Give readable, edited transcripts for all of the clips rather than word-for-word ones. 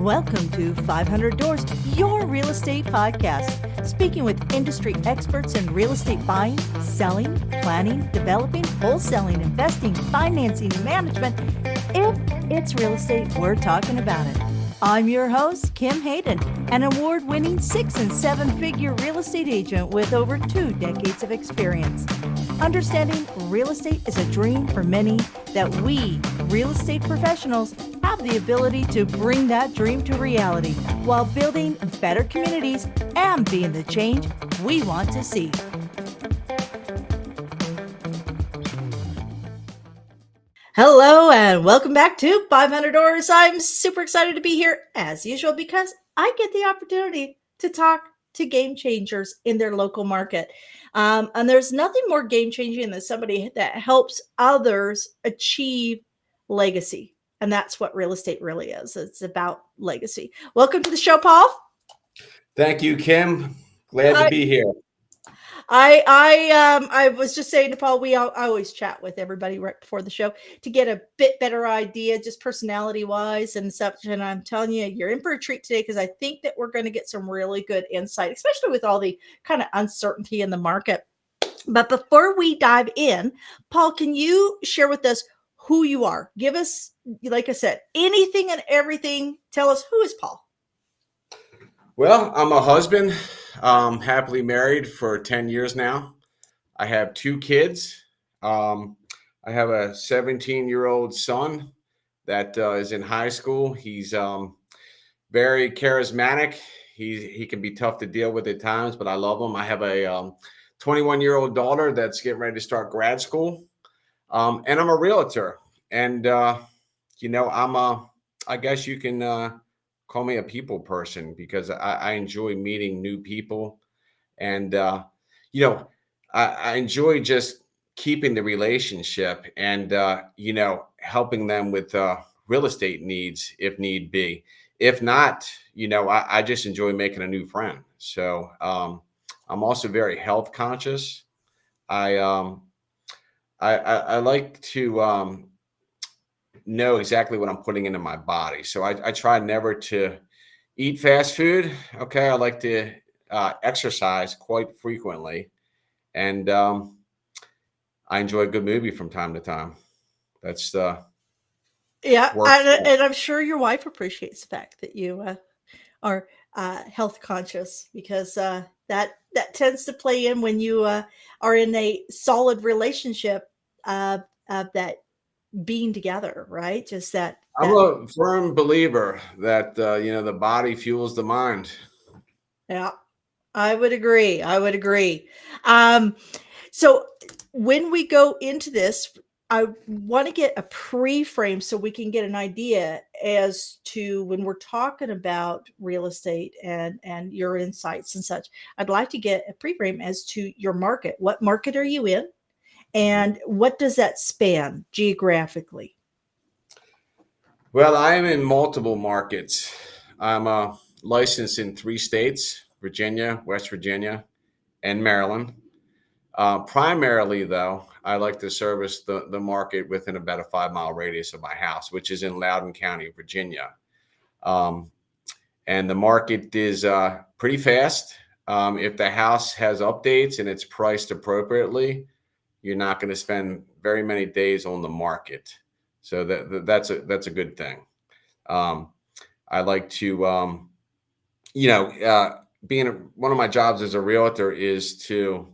Welcome to 500 Doors, your real estate podcast. Speaking with industry experts in real estate buying, selling, planning, developing, wholesaling, investing, financing, and management. If it's real estate, we're talking about it. I'm your host, Kim Hayden, an award-winning 6- and 7-figure real estate agent with over 2 decades of experience. Understanding real estate is a dream for many, that we, real estate professionals, have the ability to bring that dream to reality while building better communities and being the change we want to see. Hello and welcome back to 500 Doors. I'm super excited to be here as usual because I get the opportunity to talk to game changers in their local market. And there's nothing more game changing than somebody that helps others achieve legacy. And that's what real estate really is. It's about legacy. Welcome to the show, Paul. Thank you, Kim. Glad to be here. I was just saying to Paul, I always chat with everybody right before the show to get a bit better idea, just personality wise and such. And I'm telling you, you're in for a treat today because I think that we're going to get some really good insight, especially with all the kind of uncertainty in the market. But before we dive in, Paul, can you share with us who you are? Give us, like I said, anything and everything. Tell us, who is Paul? Well, I'm a husband, happily married for 10 years now. I have 2 kids. I have a 17-year-old son that is in high school. He's very charismatic. He can be tough to deal with at times, but I love him. I have a 21-year-old daughter that's getting ready to start grad school. And I'm a realtor. And, I guess you can call me a people person because I enjoy meeting new people. And, I enjoy just keeping the relationship and, helping them with real estate needs if need be. If not, I just enjoy making a new friend. So I'm also very health conscious. I like to know exactly what I'm putting into my body. So I try never to eat fast food. Okay. I like to exercise quite frequently. And I enjoy a good movie from time to time. That's Yeah, work. and I'm sure your wife appreciates the fact that you are health conscious because that tends to play in when you are in a solid relationship of that being together, right? Just I'm that a firm believer that, the body fuels the mind. yeah, I would agree. I would agree. Um, so when we go into this, I want to get a pre-frame so we can get an idea as to when we're talking about real estate and your insights and such. I'd like to get a pre-frame as to your market. What market are you in? And what does that span geographically? Well, I am in multiple markets. I'm licensed in 3 states: Virginia, West Virginia, and Maryland. Primarily, though, I like to service the market within about a 5-mile radius of my house, which is in Loudoun County, Virginia. Um, and the market is pretty fast. If the house has updates and it's priced appropriately, you're not going to spend very many days on the market. So that's a good thing. Um, I like to, being one of my jobs as a realtor is to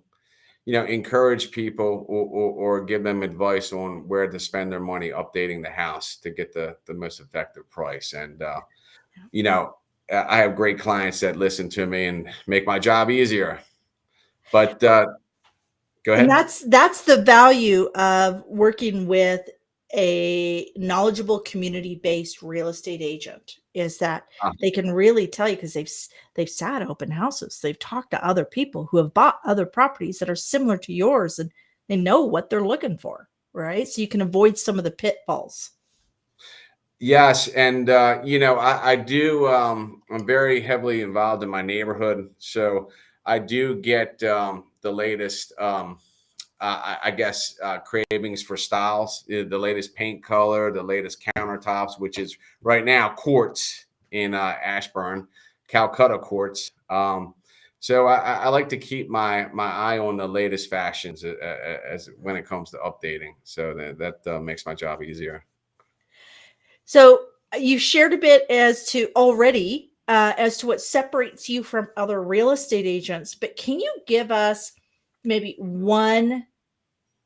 encourage people or give them advice on where to spend their money updating the house to get the most effective price. And, you know, I have great clients that listen to me and make my job easier. But go And ahead. that's the value of working with a knowledgeable community-based real estate agent is that Uh, they can really tell you because they've sat open houses. They've talked to other people who have bought other properties that are similar to yours and they know what they're looking for, right? So you can avoid some of the pitfalls. Yes, and I do. I'm very heavily involved in my neighborhood, so I do get the latest. I guess cravings for styles, the latest paint color, the latest countertops, which is right now quartz. in Ashburn, Calcutta courts. So I like to keep my eye on the latest fashions as when it comes to updating. So that makes my job easier. So you shared a bit as to already as to what separates you from other real estate agents, but can you give us maybe one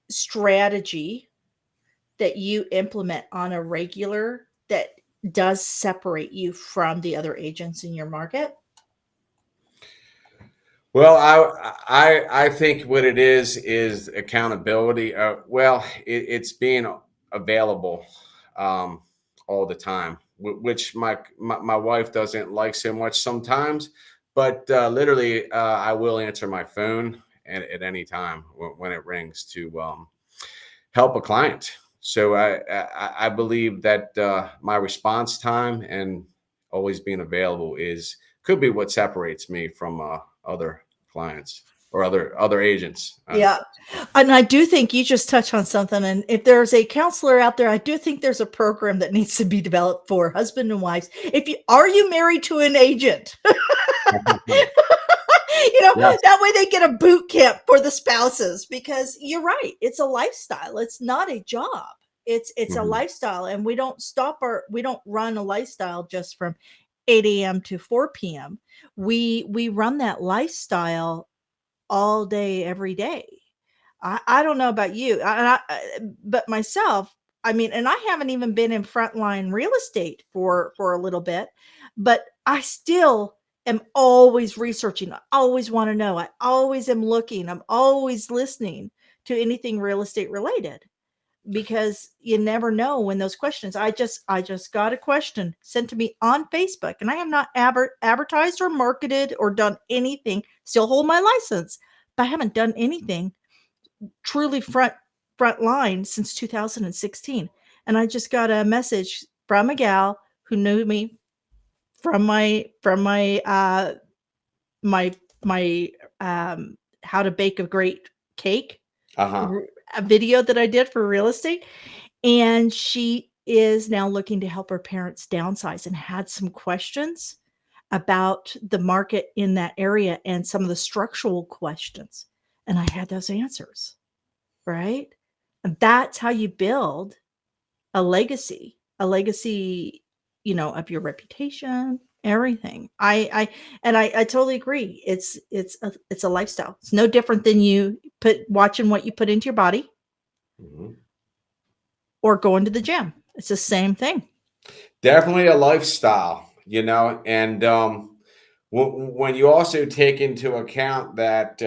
strategy that you implement on a regular that does separate you from the other agents in your market? Well, I think what it is accountability. Well, it's being available all the time, which my wife doesn't like so much sometimes. But literally, I will answer my phone at any time when it rings to help a client. So I believe that my response time and always being available is could be what separates me from other clients or other agents. Yeah. And I do think you just touched on something. And if there's a counselor out there, I do think there's a program that needs to be developed for husband and wives. If you are you married to an agent? Yes. That way they get a boot camp for the spouses because you're right. It's a lifestyle. It's not a job. It's a Mhm. lifestyle. And we don't run a lifestyle just from 8 a.m. to 4 p.m. We run that lifestyle all day, every day. I don't know about you, but myself, I mean, and I haven't even been in frontline real estate for a little bit, but I still am always researching. I always want to know. I always am looking. I'm always listening to anything real estate related because you never know when those questions. I just got a question sent to me on Facebook, and I have not advertised or marketed or done anything. Still hold my license, but I haven't done anything truly front line since 2016. And I just got a message from a gal who knew me from my my how to bake a great cake Uh-huh. a video that I did for real estate. And she is now looking to help her parents downsize and had some questions about the market in that area and some of the structural questions. And I had those answers, right? And that's how you build a legacy, of your reputation, everything. I totally agree. It's a lifestyle. It's no different than you put watching what you put into your body Mhm. or going to the gym. It's the same thing. Definitely a lifestyle, and when you also take into account that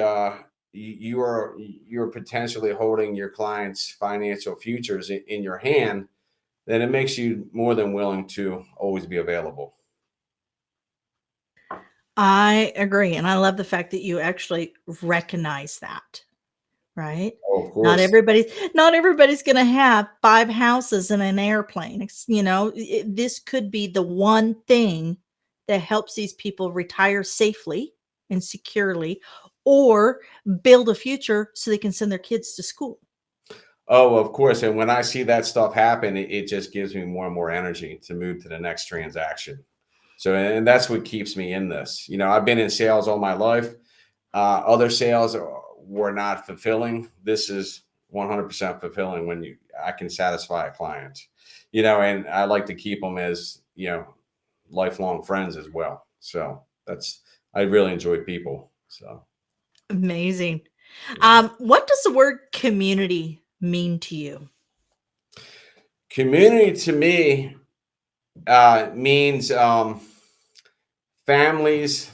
you're potentially holding your client's financial futures in your hand, then it makes you more than willing to always be available. I agree, and I love the fact that you actually recognize that, right? Oh, of Not course. everybody not everybody's gonna have 5 houses and an airplane. This could be the one thing that helps these people retire safely and securely or build a future so they can send their kids to school. Oh, of course. And when I see that stuff happen, it just gives me more and more energy to move to the next transaction. So, and that's what keeps me in this. I've been in sales all my life. Other sales were not fulfilling. This is 100% fulfilling when I can satisfy a client, and I like to keep them as, lifelong friends as well. So I really enjoy people. So, Amazing. yeah. What does the word community mean to you? Community to me means families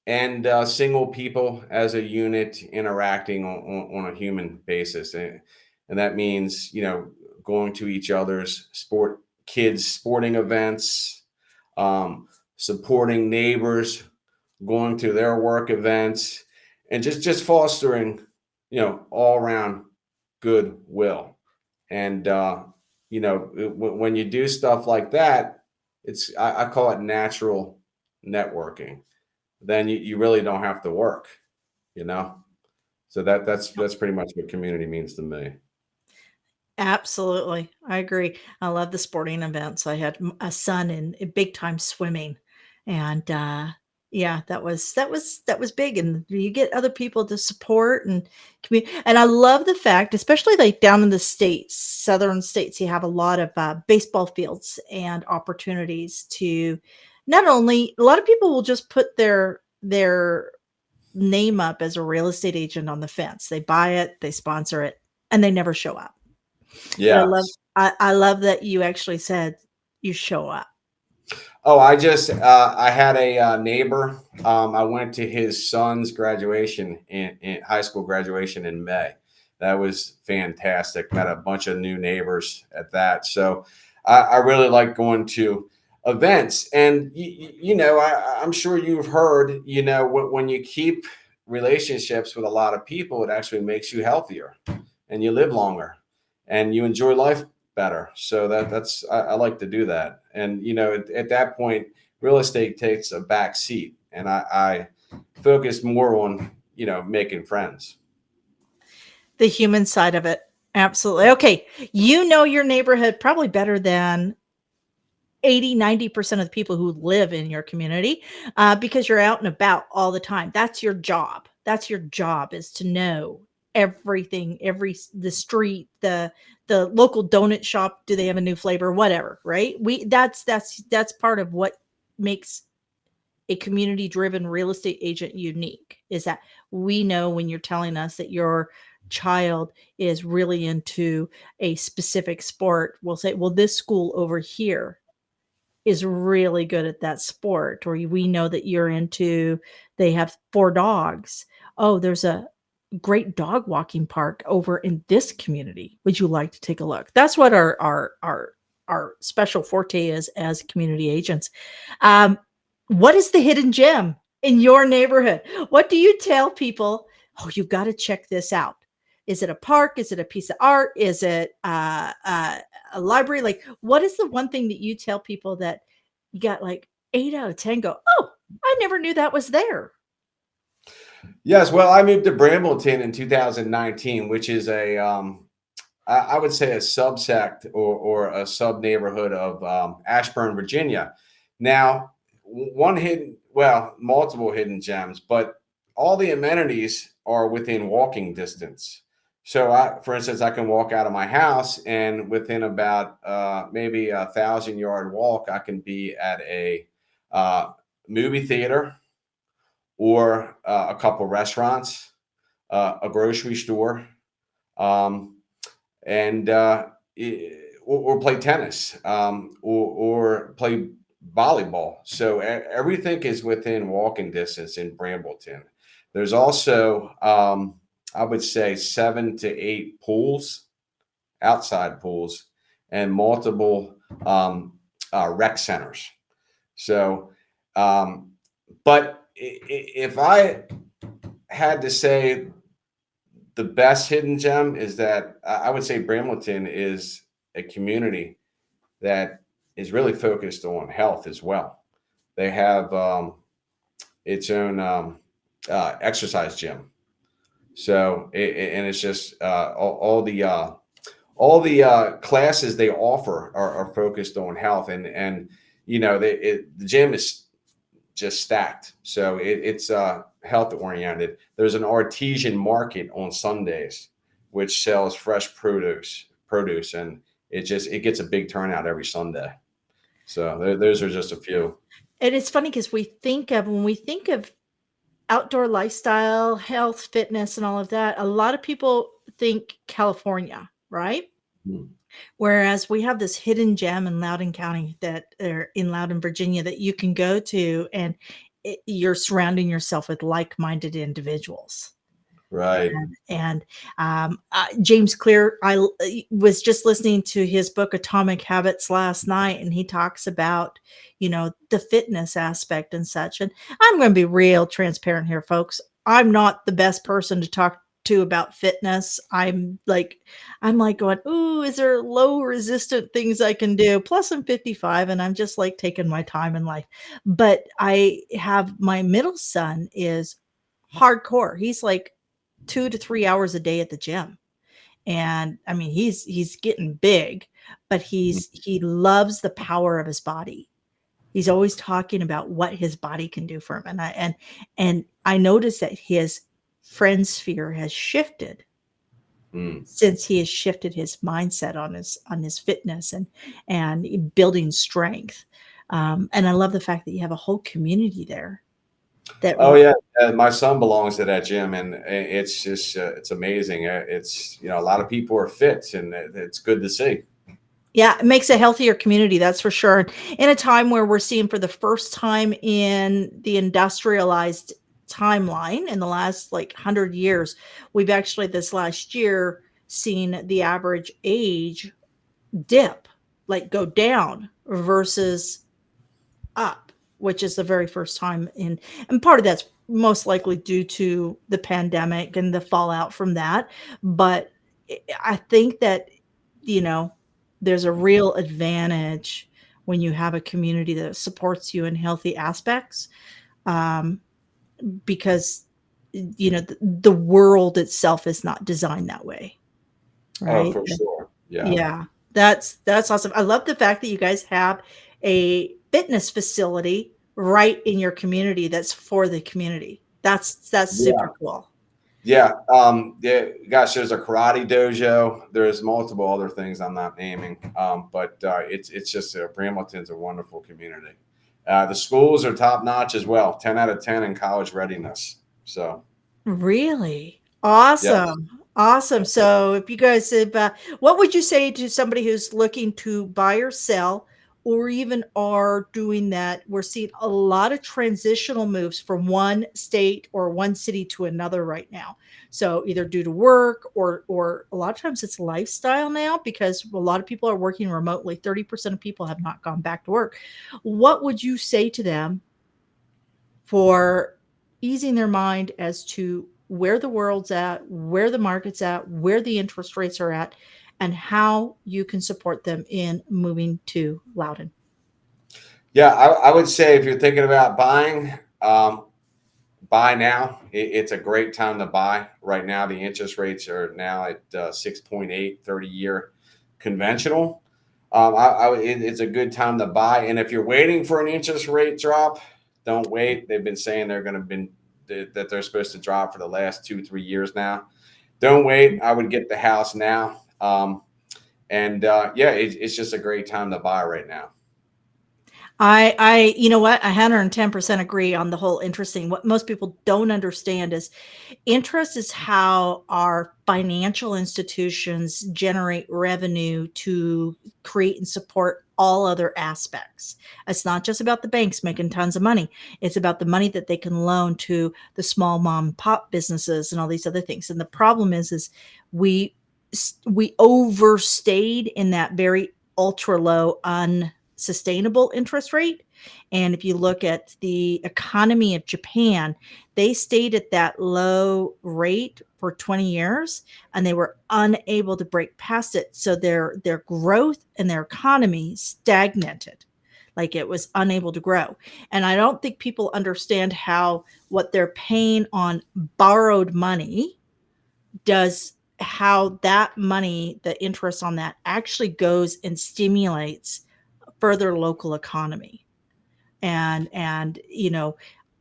and single people as a unit interacting on a human basis, and that means going to each other's kids sporting events, supporting neighbors, going to their work events, and just fostering all around goodwill. And when you do stuff like that, I call it natural networking. Then you really don't have to work, you know. So that's pretty much what community means to me. Absolutely. I agree. I love the sporting events. I had a son in big time swimming, and yeah, that was big. And you get other people to support and and I love the fact, especially like down in the states, southern states, you have a lot of baseball fields and opportunities to not only a lot of people will just put their name up as a real estate agent on the fence. They buy it, they sponsor it, and they never show up. But Yes. I love that you actually said you show up. Oh, I had a neighbor. I went to his son's graduation in high school graduation in May. That was fantastic. Met a bunch of new neighbors at that. So I really like going to events. And, I'm sure you've heard, when you keep relationships with a lot of people, it actually makes you healthier and you live longer and you enjoy life better. So I like to do that. And at that point, real estate takes a back seat, and I focus more on making friends. The human side of it. Absolutely. Okay. You know your neighborhood probably better than 80-90% of the people who live in your community because you're out and about all the time. That's your job. That's your job, is to know everything, the street, the local donut shop. Do they have a new flavor? Whatever. Right. That's part of what makes a community driven real estate agent unique, is that we know when you're telling us that your child is really into a specific sport, we'll say, well, this school over here is really good at that sport. Or we know that you're into, they have 4 dogs. Oh, there's a great dog walking park over in this community. Would you like to take a look? That's what our special forte is as community agents. Um, what is the hidden gem in your neighborhood? What do you tell people? Oh, you've got to check this out. Is it a park? Is it a piece of art? Is it a library? Like, what is the one thing that you tell people that you got like 8 out of 10 go, oh, I never knew that was there? Yes, well, I moved to Brambleton in 2019, which is I would say a subsect or a sub neighborhood of Ashburn, Virginia. Now, multiple hidden gems, but all the amenities are within walking distance. So, for instance, I can walk out of my house, and within about maybe 1,000-yard walk, I can be at a uh, movie theater or a couple restaurants, a grocery store. Um, and or play tennis or play volleyball. So everything is within walking distance in Brambleton. There's also, I would say, 7 to 8 pools, outside pools, and multiple rec centers. So, um, but if I had to say the best hidden gem is that I would say Brambleton is a community that is really focused on health as well. They have its own exercise gym, so and it's just all the classes they offer are focused on health, and the gym is just stacked. So it's health oriented. There's an artesian market on Sundays, which sells fresh produce, and it gets a big turnout every Sunday. So those are just a few. And it's funny because when we think of outdoor lifestyle, health, fitness, and all of that, a lot of people think California, right? Hmm. Whereas we have this hidden gem in Loudoun County, that or in Loudoun, Virginia, that you can go to, and you're surrounding yourself with like-minded individuals. Right. And James Clear, was just listening to his book Atomic Habits last night, and he talks about, the fitness aspect and such. And I'm going to be real transparent here, folks. I'm not the best person to talk to about fitness. I'm like going, ooh, is there low resistant things I can do? Plus, I'm 55, and I'm just like taking my time in life. But I have my middle son is hardcore. He's like 2 to 3 hours a day at the gym. and I mean, he's getting big, but he loves the power of his body. He's always talking about what his body can do for him, and I noticed that his friend sphere has shifted Mm. since he has shifted his mindset on his fitness and building strength. And I love the fact that you have a whole community there that Oh yeah, my son belongs to that gym, and it's just it's amazing. It's a lot of people are fit, and it's good to see. yeah, it makes a healthier community, that's for sure. In a time where we're seeing for the first time in the industrialized timeline in the last like 100 years, we've actually this last year seen the average age dip, like go down versus up, which is the very first time in, and part of that's most likely due to the pandemic and the fallout from that. But I think that, you know, there's a real advantage when you have a community that supports you in healthy aspects, um, because, the world itself is not designed that way, Oh, right? for sure. Yeah. Yeah, that's awesome. I love the fact that you guys have a fitness facility right in your community that's for the community. That's super Yeah. cool. Yeah. Yeah. Gosh, there's a karate dojo. There's multiple other things I'm not naming. But it's just Bramilton's a wonderful community. The schools are top notch as well. 10 out of 10 in college readiness. So Really? yes. Awesome. Awesome. So if you guys have, what would you say to somebody who's looking to buy or sell or even are doing that? We're seeing a lot of transitional moves from one state or one city to another right now. So either due to work or a lot of times it's lifestyle now because a lot of people are working remotely. 30% of people have not gone back to work. What would you say to them for easing their mind as to where the world's at, where the market's at, where the interest rates are at, and how you can support them in moving to Loudoun? Yeah, I would say if you're thinking about buying, buy now. It's a great time to buy. Right now, the interest rates are now at 6.8, 30-year conventional. It's a good time to buy. And if you're waiting for an interest rate drop, don't wait. They've been saying they're going to been that they're supposed to drop for the last 2, 3 years now. Don't wait. I would get the house now. And yeah, it's just a great time to buy right now. You know what? I 110% agree on the whole interesting. What most people don't understand is interest is how our financial institutions generate revenue to create and support all other aspects. It's not just about the banks making tons of money. It's about the money that they can loan to the small mom and pop businesses and all these other things. And the problem is we we overstayed in that very ultra low unsustainable interest rate. And if you look at the economy of Japan, they stayed at that low rate for 20 years and they were unable to break past it. So their growth and their economy stagnated. Like it was unable to grow. And I don't think people understand how what they're paying on borrowed money does, how that money, the interest on that actually goes and stimulates further local economy. And and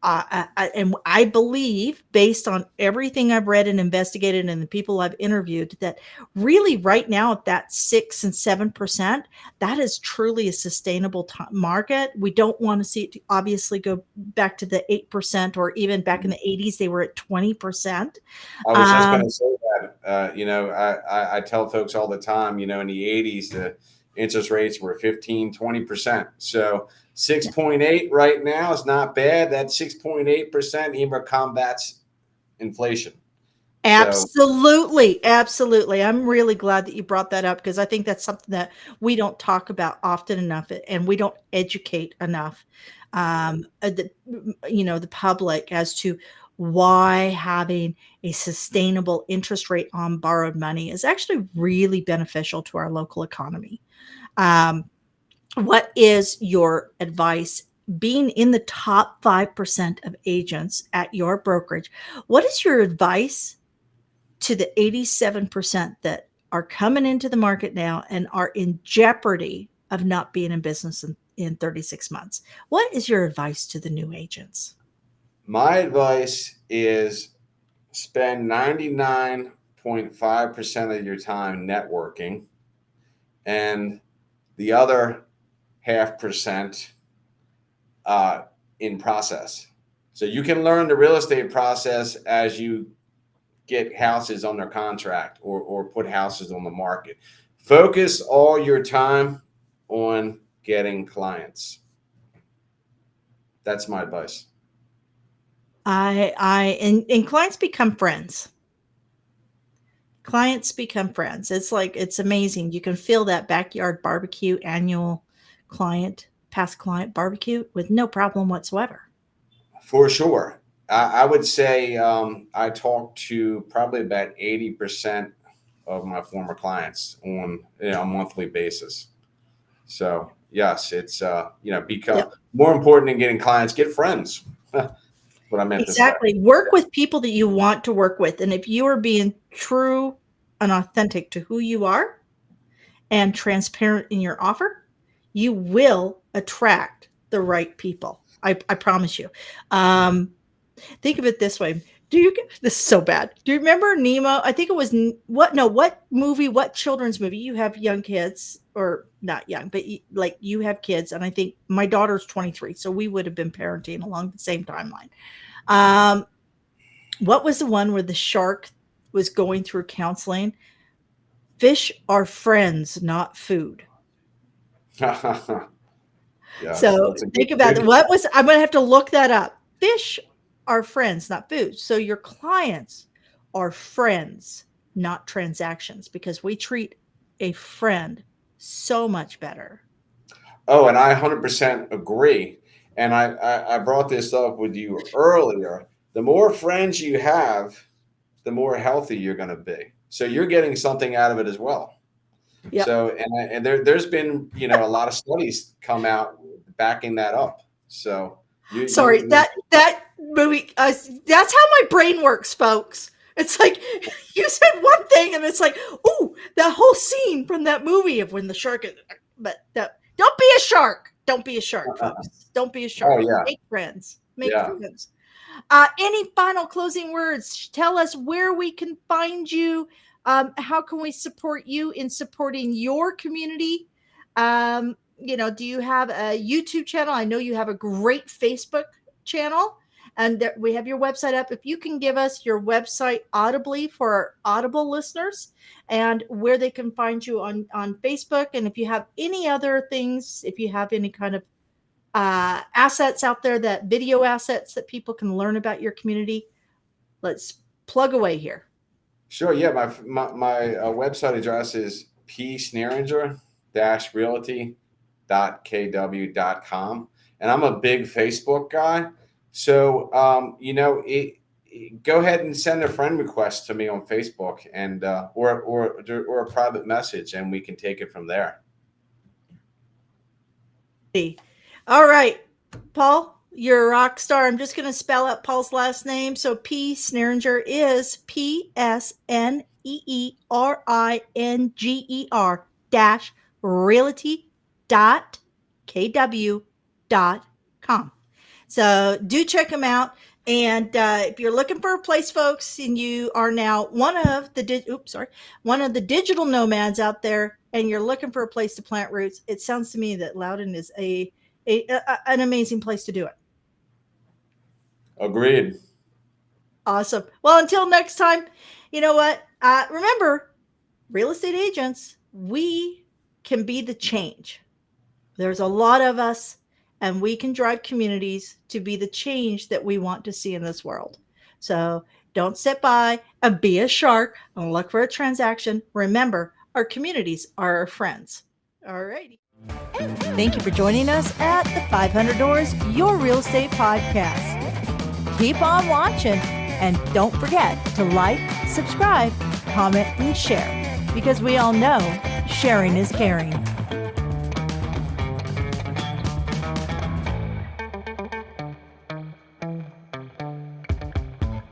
I believe based on everything I've read and investigated and the people I've interviewed that really right now at that 6 and 7%, that is truly a sustainable market. We don't want to see it to obviously go back to the 8%, or even back in the 80s they were at 20%. I was just going um, to say that. I tell folks all the time, in the 80s, the interest rates were 15, 20%. So 6.8 right now is not bad. That 6.8% even combats inflation. So, Absolutely, absolutely. I'm really glad that you brought that up because I think that's something that we don't talk about often enough, and we don't educate enough, the public as to why having a sustainable interest rate on borrowed money is actually really beneficial to our local economy. Um, what is your advice being in the top 5% of agents at your brokerage? What is your advice to the 87% that are coming into the market now and are in jeopardy of not being in business in 36 months. What is your advice to the new agents? My advice is spend 99.5% of your time networking and the other half percent in process. So you can learn the real estate process as you get houses under contract or put houses on the market. Focus all your time on getting clients. That's my advice. And clients become friends. Clients become friends. It's amazing. You can feel that backyard barbecue annual past client barbecue with no problem whatsoever. For sure. I would say I talk to probably about 80% of my former clients on a monthly basis. So yes, it's become Yep. more important than getting clients, get friends. What I meant to say. Exactly. Work with people that you want to work with. And if you are being true and authentic to who you are and transparent in your offer, you will attract the right people. I promise you. Think of it this way. This is so bad. Do you remember Nemo? I think it was what children's movie? You have young kids, or not young, but you have kids. And I think my daughter's 23. So we would have been parenting along the same timeline. What was the one where the shark was going through counseling? Fish are friends, not food. Yes, So that's a think about it. good. I'm going to have to look that up. Fish are friends, not food. So your clients are friends, not transactions, because we treat a friend so much better. Oh, and I 100% agree. And I brought this up with you earlier. The more friends you have, the more healthy you're going to be. So you're getting something out of it as well. Yep. So there's been a lot of studies come out backing that up. So that movie. That's how my brain works, folks. It's like you said one thing, and it's like, ooh, that whole scene from that movie of when the shark is. But don't be a shark. Don't be a shark, folks. Don't be a shark. Oh yeah. Make friends. Yeah. Friends. Any final closing words? Tell us where we can find you. How can we support you in supporting your community? Do you have a YouTube channel? I know you have a great Facebook channel, and we have your website up. If you can give us your website audibly for our Audible listeners, and where they can find you on Facebook, and if you have any other things, if you have any kind of assets out there, that video assets that people can learn about your community, let's plug away here. Sure. Yeah. My website address is psneeringer-realty.kw.com. And I'm a big Facebook guy. So, go ahead and send a friend request to me on Facebook and or a private message, and we can take it from there. All right, Paul, you're a rock star. I'm just going to spell out Paul's last name. So P. Sneeringer is PSNEERInger-realty.kw.com. So do check them out. And if you're looking for a place, folks, and you are now one of the digital nomads out there, and you're looking for a place to plant roots, it sounds to me that Loudoun is an amazing place to do it. Agreed. Awesome. Well, until next time, you know what? Remember, real estate agents, we can be the change. There's a lot of us, and we can drive communities to be the change that we want to see in this world. So don't sit by and be a shark and look for a transaction. Remember, our communities are our friends. All righty. Thank you for joining us at the 500 Doors, Your Real Estate Podcast. Keep on watching, and don't forget to like, subscribe, comment, and share, because we all know sharing is caring.